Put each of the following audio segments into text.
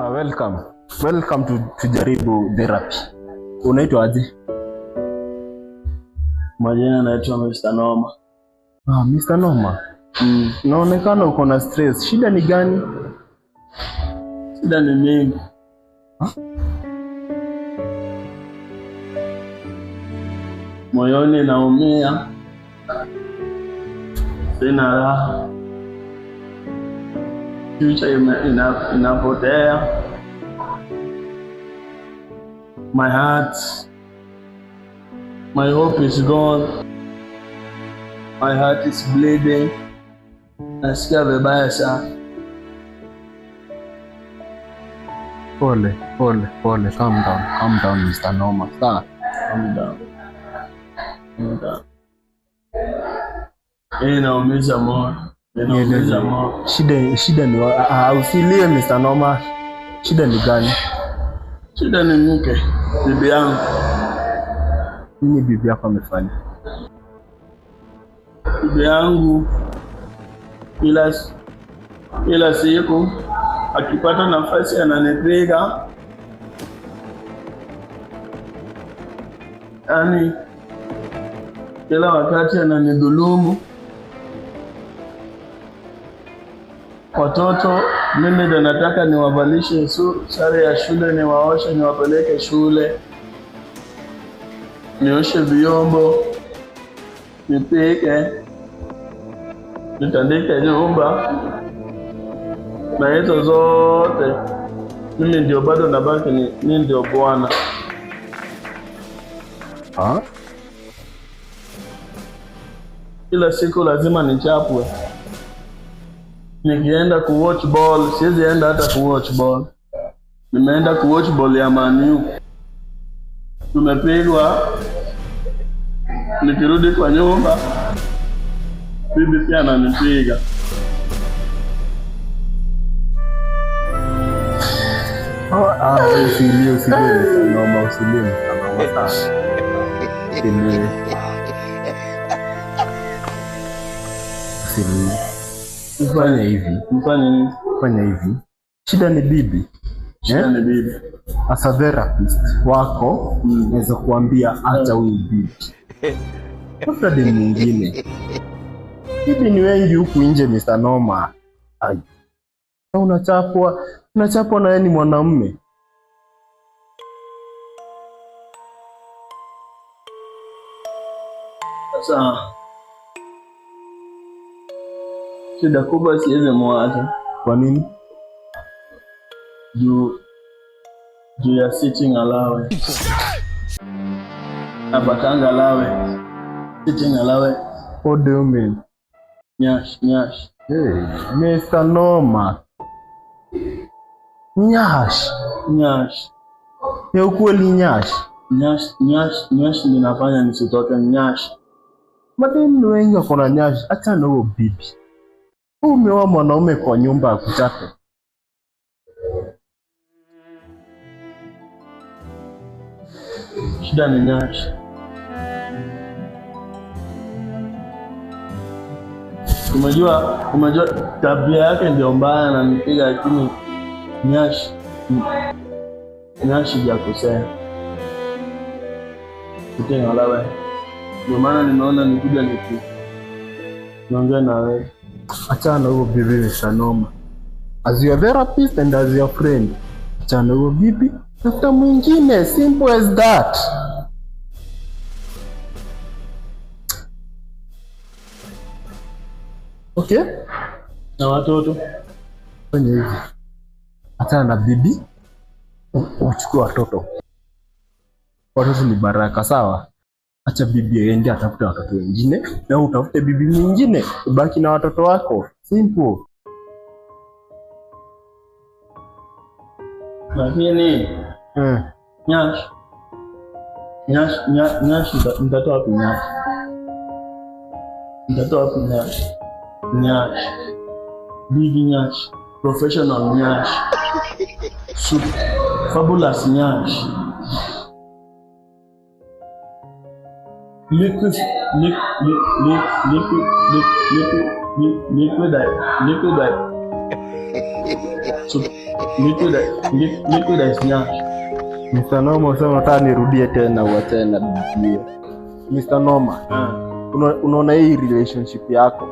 Welcome. Welcome to Jaribu Therapy. Unaitwa aje? Majina naitwa Mr. Noma. Mr. Noma. Naonekana uko na stress. Shida ni gani? Shida ni mingi. Moyoni naumia. Sina raha. Future inapotea. My heart, my hope is gone. My heart is bleeding. Nasikia vibaya sana. Pole. Calm down, Mr. Noma. Sawa. Calm down. Inaumiza moyo. Shida ni usilie Mr. Noma. Shida ni gani? Shida ni mke, bibi yangu. Nini bibi yako amefanya? Bibi yangu ila siku akipata nafasi ananipiga. Yaani kila wakati ananidhulumu. Watoto mimi ndo nataka niwavalishe sare ya shule, niwaoshe, niwapeleke shule, nioshe vyombo, nipike, nitandike nyumba, na hizo zote mimi ndio bado nabaki mimi ndio bwana. Kila siku lazima nichapwe. Nikienda kuwatch ball, siwezi enda hata kuwatch ball. Nimeenda kuwatch ball ya Man U. Tumepigwa. Nikirudi kwa nyumba, bibi pia ananipiga. Usilie. Fanya hivi. Shida ni bibi. Shida ni bibi. As a therapist wako, naweza kuambia acha huyu bibi. Tafuta demu mwingine. Bibi ni wengi huku nje Mr. Noma. Unachapwa na yeye ni mwanamume. Sasa shida kubwa siwezi mwacha. Kwa nini? Juu ya sitting allowance. Napatanga allowance. Sitting allowance. What do you mean? Nyash. Hey, Mr. Noma. Nyash. Ya ukweli nyash. Nyash ninafanya nisitoke nyash. Mademu wengi wako na nyash. Acha na huo bibi. Umeoa mwanaume kwa nyumba akuchape. Shida ni nyash. Umejua tabia yake ndio mbaya na nipiga, lakini nyash hajakosea. Alawe. Ndio maana nimeona nikuja niongee na wewe. Achana huo bibi Mr. Noma. As your therapist and as your friend. Achana huo bibi, tafuta mwingine, simple as that. Okay? Na watoto fanya hivi. Achana na bibi, uchukue watoto. Watoto ni baraka, sawa? Acha bibi aende atafute watoto wengine na utafute bibi mwingine, ubaki na watoto wako. Simple. Lakini nyash nitatoa wapi nyash? Nyash. Big nyash. Professional nyash. Fabulous nyash. Liquid Liquid Isnya. Mr. Noma, usema unataka nirudie tena uachane na bibi. Mr. Noma, unaona hii relationship yako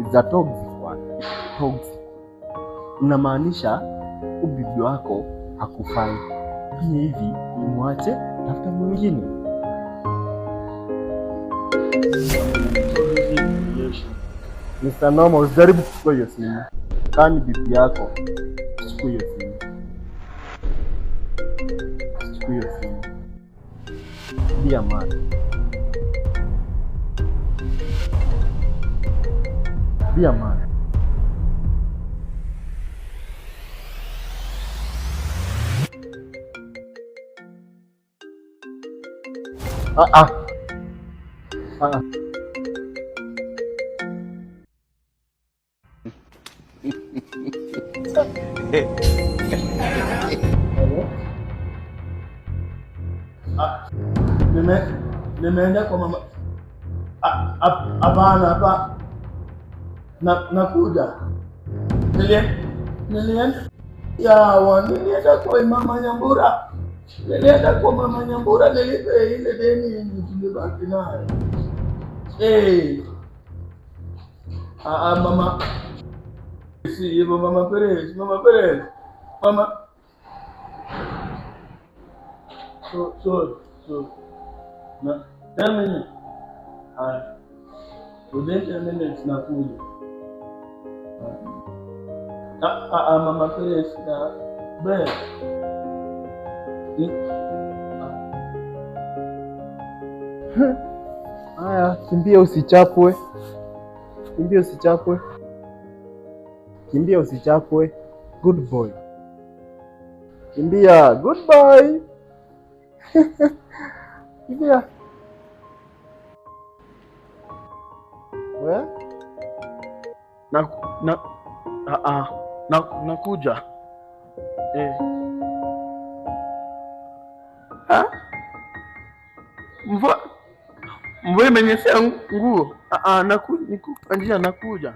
is a toxic one. Toxic. Unamaanisha ubibi wako hakufai. Fanya hivi, umwache, tafuta mwingine. Mr. Noma, usijaribu kuchukua hiyo simu. Kani bibi yako, chukua hiyo simu. Chukua hiyo simu. Be a man. Be a man. Nimeenda kwa mama. Hapana. Nakuja. Nilienda kwa mama Nyambura. Nilipe ile deni yenye tulibaki nayo. Mama. Si hivyo Mama Perez. Mama. So. Na 10 minutes. Within 10 minutes nakuja. Mama Perez na be. Haya, kimbia usichapwe. Good boy. Kimbia, good boy. Kimbia. Wewe? Nakuja. Mvua imenyesha nguo. Nakuja.